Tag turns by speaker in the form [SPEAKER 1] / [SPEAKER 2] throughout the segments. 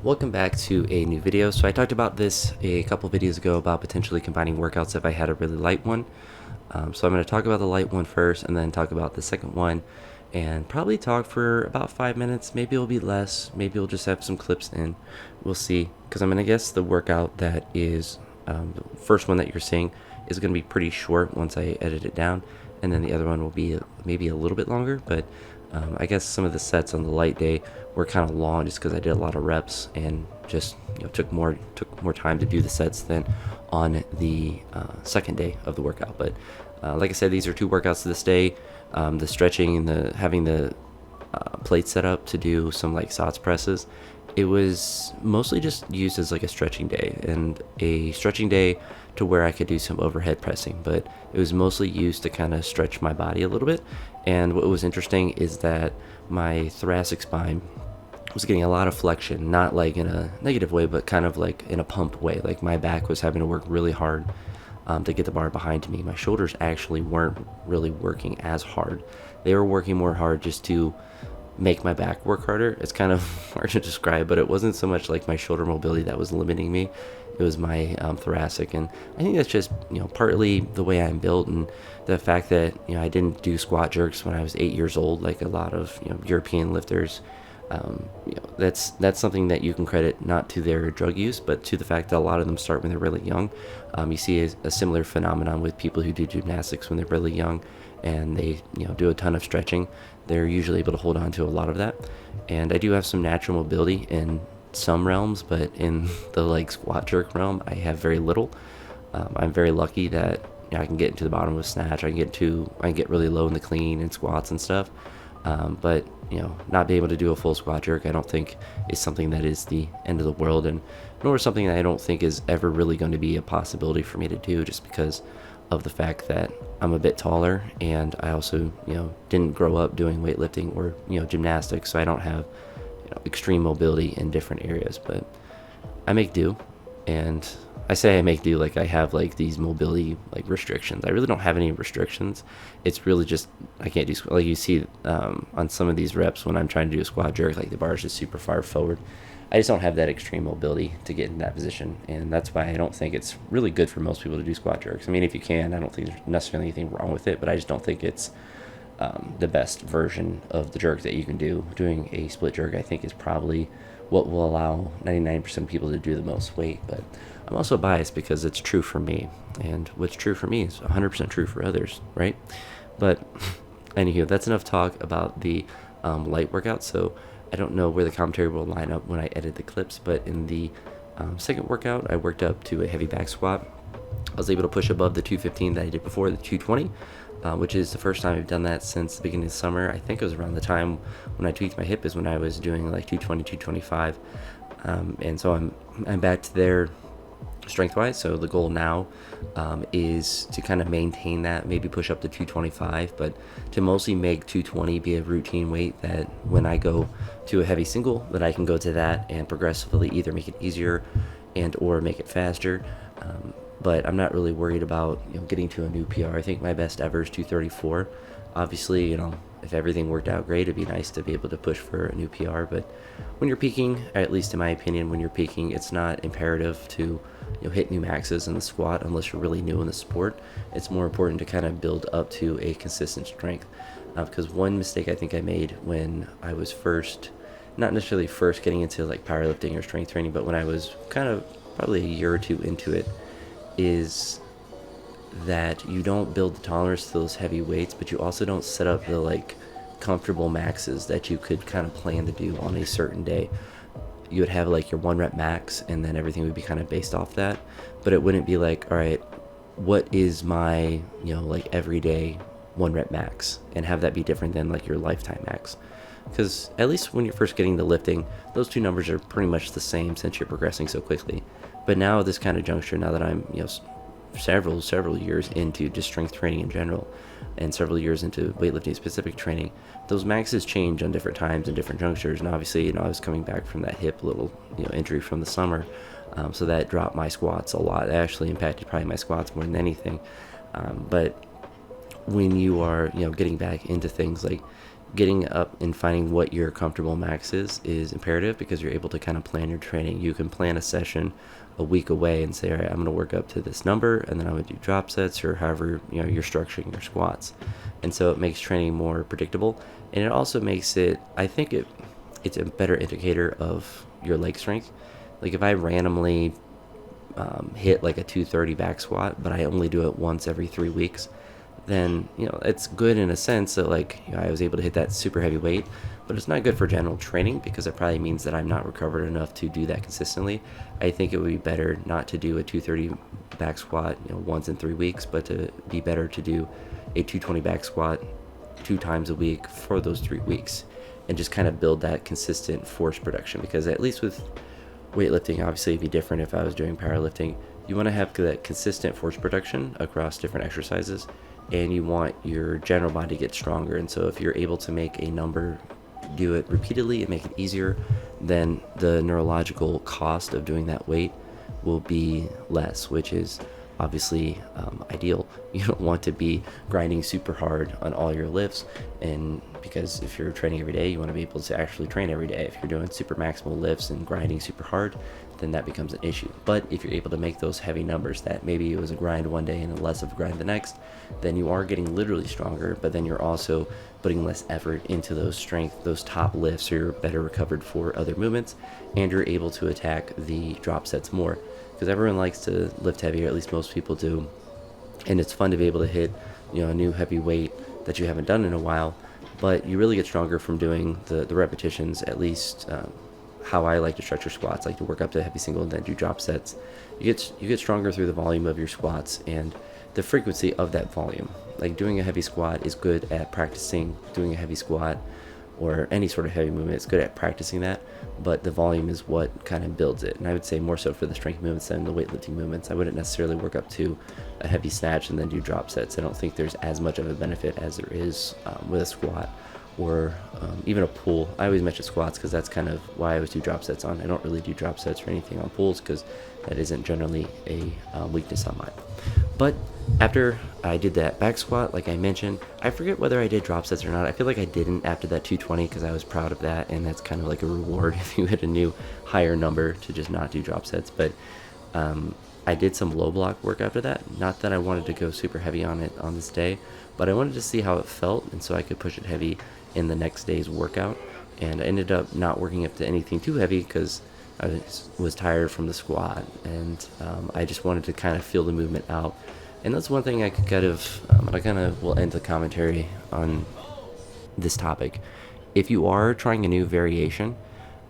[SPEAKER 1] Welcome back to a new video. So I talked about this a couple videos ago about potentially combining workouts if I had a really light one. So I'm going to talk about the light one first and then talk about the second one and probably talk for about 5 minutes. Maybe it'll be less. Maybe we'll just have some clips in. We'll see. Because I'm going to guess the workout that is the first one that you're seeing is going to be pretty short once I edit it down. And then the other one will be maybe a little bit longer, but I guess some of the sets on the light day were kind of long just because I did a lot of reps and just took more time to do the sets than on the second day of the workout. But like I said, these are two workouts this day. The stretching and the having the plate set up to do some like SOTS presses. It was mostly just used as like a stretching day to where I could do some overhead pressing, but it was mostly used to kind of stretch my body a little bit. And what was interesting is that my thoracic spine was getting a lot of flexion, not like in a negative way, but kind of like in a pumped way. Like my back was having to work really hard to get the bar behind me. My shoulders actually weren't really working as hard. They were working more hard just to make my back work harder. It's kind of hard to describe, but it wasn't so much like my shoulder mobility that was limiting me. It was my thoracic, and I think that's just partly the way I'm built and the fact that I didn't do squat jerks when I was 8 years old like a lot of European lifters. That's something that you can credit not to their drug use, but to the fact that a lot of them start when they're really young. You see a similar phenomenon with people who do gymnastics when they're really young, and they do a ton of stretching. They're usually able to hold on to a lot of that. And I do have some natural mobility in some realms, but in the like squat jerk realm, I have very little. I'm very lucky that I can get into the bottom of a snatch. I can get really low in the clean and squats and stuff. But not being able to do a full squat jerk, I don't think is something that is the end of the world, and nor something that I don't think is ever really going to be a possibility for me to do, just because of the fact that I'm a bit taller, and I also didn't grow up doing weightlifting or gymnastics, so I don't have extreme mobility in different areas. But I make do, and I say I make do like I have like these mobility like restrictions. I really don't have any restrictions. It's really just I can't do like you see on some of these reps when I'm trying to do a squat jerk, like the bar is just super far forward. I just don't have that extreme mobility to get in that position, and that's why I don't think it's really good for most people to do squat jerks. I mean, if you can, I don't think there's necessarily anything wrong with it, but I just don't think it's the best version of the jerk that you can do. Doing a split jerk, I think, is probably what will allow 99% of people to do the most weight. But I'm also biased because it's true for me, and what's true for me is 100% true for others, right? But anywho, that's enough talk about the light workout. So I don't know where the commentary will line up when I edit the clips, but in the second workout, I worked up to a heavy back squat. I was able to push above the 215 that I did before, the 220, which is the first time I've done that since the beginning of the summer. I think it was around the time when I tweaked my hip is when I was doing like 220, 225. And so I'm back to there strength-wise. So the goal now is to kind of maintain that, maybe push up to 225, but to mostly make 220 be a routine weight that when I go to a heavy single, that I can go to that and progressively either make it easier and or make it faster. But I'm not really worried about getting to a new PR. I think my best ever is 234. Obviously, if everything worked out great, it'd be nice to be able to push for a new PR. But when you're peaking, at least in my opinion, when you're peaking, it's not imperative to hit new maxes in the squat unless you're really new in the sport. It's more important to kind of build up to a consistent strength. Because one mistake I think I made when I was not necessarily first getting into like powerlifting or strength training, but when I was kind of probably a year or two into it, is that you don't build the tolerance to those heavy weights, but you also don't set up the like comfortable maxes that you could kind of plan to do on a certain day. You would have like your 1 rep max, and then everything would be kind of based off that, but it wouldn't be like, all right, what is my like everyday 1 rep max, and have that be different than like your lifetime max. Because at least when you're first getting to lifting, those two numbers are pretty much the same since you're progressing so quickly. But now at this kind of juncture, now that I'm several years into just strength training in general, and several years into weightlifting specific training, those maxes change on different times and different junctures. And obviously, I was coming back from that hip little injury from the summer, so that dropped my squats a lot. It actually impacted probably my squats more than anything. But when you are getting back into things like getting up and finding what your comfortable max is imperative, because you're able to kind of plan your training. You can plan a session a week away and say, all right, I'm going to work up to this number, and then I'm going to do drop sets, or however you're structuring your squats. And so it makes training more predictable, and it also makes it, I think it's a better indicator of your leg strength. Like if I randomly hit like a 230 back squat, but I only do it once every 3 weeks, then it's good in a sense that like I was able to hit that super heavy weight, but it's not good for general training, because it probably means that I'm not recovered enough to do that consistently. I think it would be better not to do a 230 back squat once in 3 weeks, but to be better to do a 220 back squat 2 times a week for those 3 weeks, and just kind of build that consistent force production. Because at least with weightlifting, obviously it'd be different if I was doing powerlifting. You want to have that consistent force production across different exercises, and you want your general body to get stronger. And so if you're able to make a number, do it repeatedly and make it easier, then the neurological cost of doing that weight will be less, which is obviously ideal. You don't want to be grinding super hard on all your lifts, and because if you're training every day, you want to be able to actually train every day. If you're doing super maximal lifts and grinding super hard, then that becomes an issue. But if you're able to make those heavy numbers that maybe it was a grind one day and less of a grind the next, then you are getting literally stronger, but then you're also putting less effort into those top lifts, so you're better recovered for other movements, and you're able to attack the drop sets more, because everyone likes to lift heavy, or at least most people do, and it's fun to be able to hit a new heavy weight that you haven't done in a while. But you really get stronger from doing the repetitions, at least how I like to structure squats, like to work up to a heavy single and then do drop sets. You get stronger through the volume of your squats and the frequency of that volume. Like doing a heavy squat is good at practicing doing a heavy squat, or any sort of heavy movement. It's good at practicing that, but the volume is what kind of builds it. And I would say more so for the strength movements than the weightlifting movements. I wouldn't necessarily work up to a heavy snatch and then do drop sets. I don't think there's as much of a benefit as there is with a squat, or even a pull. I always mention squats because that's kind of why I always do drop sets on. I don't really do drop sets or anything on pulls, because that isn't generally a weakness on mine. But after I did that back squat, like I mentioned, I forget whether I did drop sets or not. I feel like I didn't after that 220, because I was proud of that, and that's kind of like a reward if you hit a new higher number to just not do drop sets. But I did some low block work after that. Not that I wanted to go super heavy on it on this day, but I wanted to see how it felt, and so I could push it heavy in the next day's workout. And I ended up not working up to anything too heavy because I was tired from the squat, and I just wanted to kind of feel the movement out. And that's one thing I could kind of, I kind of will end the commentary on this topic. If you are trying a new variation,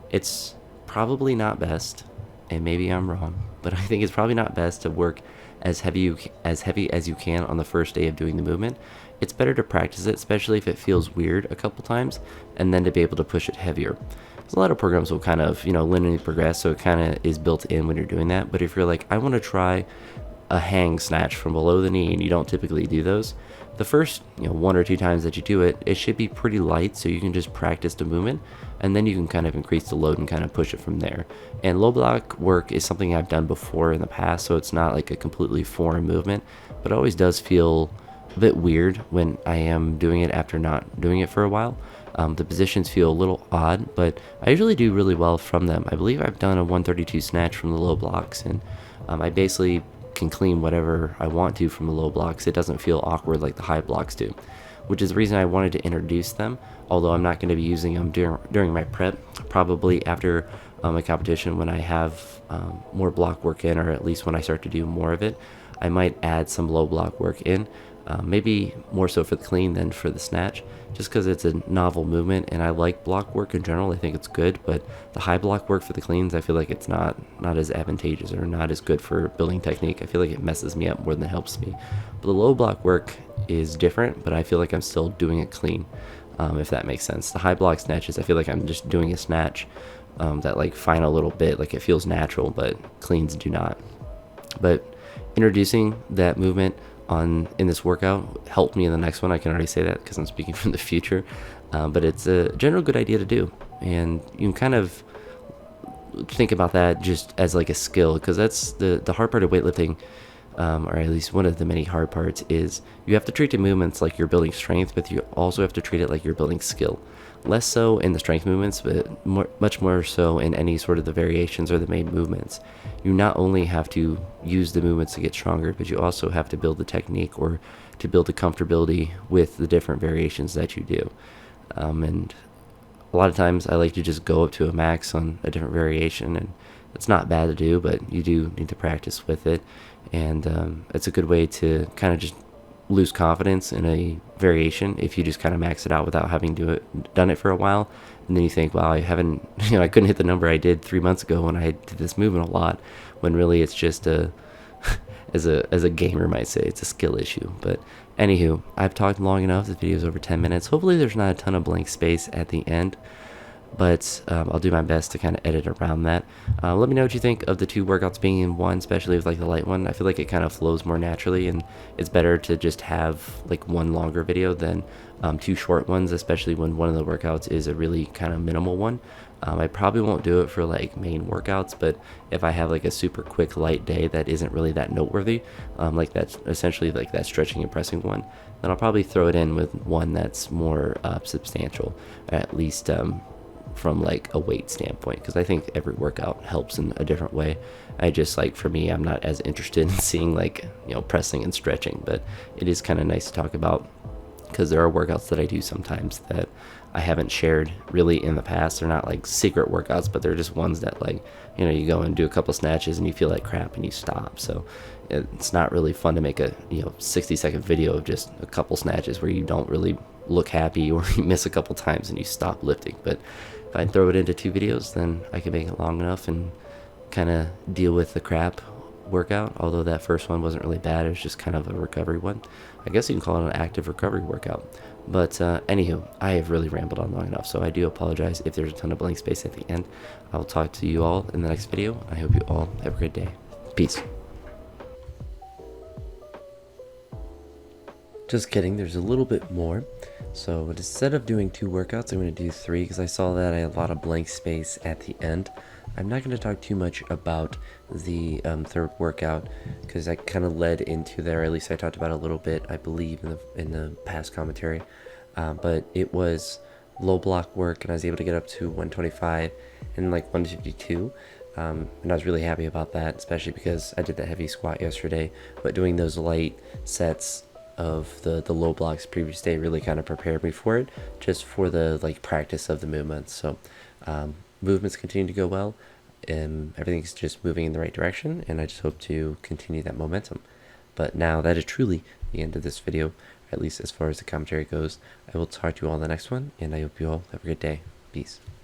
[SPEAKER 1] it's probably not best, and maybe I'm wrong, but I think it's probably not best to work as heavy as you can on the first day of doing the movement. It's better to practice it, especially if it feels weird a couple times, and then to be able to push it heavier. A lot of programs will kind of, linearly progress, so it kind of is built in when you're doing that. But if you're like, I want to try a hang snatch from below the knee, and you don't typically do those, the first 1 or 2 times that you do it, it should be pretty light, so you can just practice the movement, and then you can kind of increase the load and kind of push it from there. And low block work is something I've done before in the past, so it's not like a completely foreign movement, but it always does feel a bit weird when I am doing it after not doing it for a while. The positions feel a little odd, but I usually do really well from them. I believe I've done a 132 snatch from the low blocks, and I basically can clean whatever I want to from the low blocks. It doesn't feel awkward like the high blocks do, which is the reason I wanted to introduce them, although I'm not going to be using them during my prep. Probably after a competition, when I have more block work in, or at least when I start to do more of it, I might add some low block work in. Maybe more so for the clean than for the snatch, just because it's a novel movement, and I like block work in general. I think it's good, but the high block work for the cleans, I feel like it's not as advantageous, or not as good for building technique. I feel like it messes me up more than it helps me. But the low block work is different, but I feel like I'm still doing it clean, if that makes sense. The high block snatches, I feel like I'm just doing a snatch, that like final little bit, like it feels natural, but cleans do not. But introducing that movement in this workout helped me in the next one. I can already say that because I'm speaking from the future, but it's a general good idea to do, and you can kind of think about that just as like a skill, because that's the hard part of weightlifting. or at least one of the many hard parts, is you have to treat the movements like you're building strength, but you also have to treat it like you're building skill. Less so in the strength movements, but much more so in any sort of the variations or the main movements. You not only have to use the movements to get stronger, but you also have to build the technique or to build the comfortability with the different variations that you do. And a lot of times I like to just go up to a max on a different variation, and it's not bad to do, but you do need to practice with it. And it's a good way to kind of just lose confidence in a variation if you just kind of max it out without having done it for a while. And then you think, wow, I haven't, I couldn't hit the number I did 3 months ago when I did this movement a lot, when really it's just as a gamer might say, it's a skill issue. But anywho, I've talked long enough. This video is over 10 minutes. Hopefully there's not a ton of blank space at the end, but I'll do my best to kind of edit around that. Let me know what you think of the two workouts being in one, especially with like the light one. I feel like it kind of flows more naturally, and it's better to just have like one longer video than two short ones, especially when one of the workouts is a really kind of minimal one. I probably won't do it for like main workouts, but if I have like a super quick light day that isn't really that noteworthy, like that's essentially like that stretching and pressing one, then I'll probably throw it in with one that's more substantial, at least from like a weight standpoint, because I think every workout helps in a different way. I just, like, for me, I'm not as interested in seeing like, pressing and stretching, but it is kind of nice to talk about, because there are workouts that I do sometimes that I haven't shared really in the past. They're not like secret workouts, but they're just ones that, like, you go and do a couple snatches and you feel like crap and you stop. So it's not really fun to make a 60-second video of just a couple snatches where you don't really look happy, or you miss a couple times and you stop lifting. But if I throw it into 2 videos, then I can make it long enough and kind of deal with the crap workout. Although that first one wasn't really bad, it was just kind of a recovery one. I guess you can call it an active recovery workout. But anywho, I have really rambled on long enough, so I do apologize if there's a ton of blank space at the end. I will talk to you all in the next video. I hope you all have a great day. Peace. Just kidding, there's a little bit more. So instead of doing 2 workouts, I'm going to do 3, because I saw that I had a lot of blank space at the end. I'm not going to talk too much about the third workout, because I kind of led into there. At least I talked about it a little bit, I believe, in the past commentary. But it was low block work, and I was able to get up to 125 and like 152. And I was really happy about that, especially because I did that heavy squat yesterday. But doing those light sets of the low blocks previous day really kind of prepared me for it, just for the like practice of the movements. So movements continue to go well, and everything's just moving in the right direction, and I just hope to continue that momentum. But now that is truly the end of this video, at least as far as the commentary goes. I will talk to you all in the next one, and I hope you all have a good day. Peace.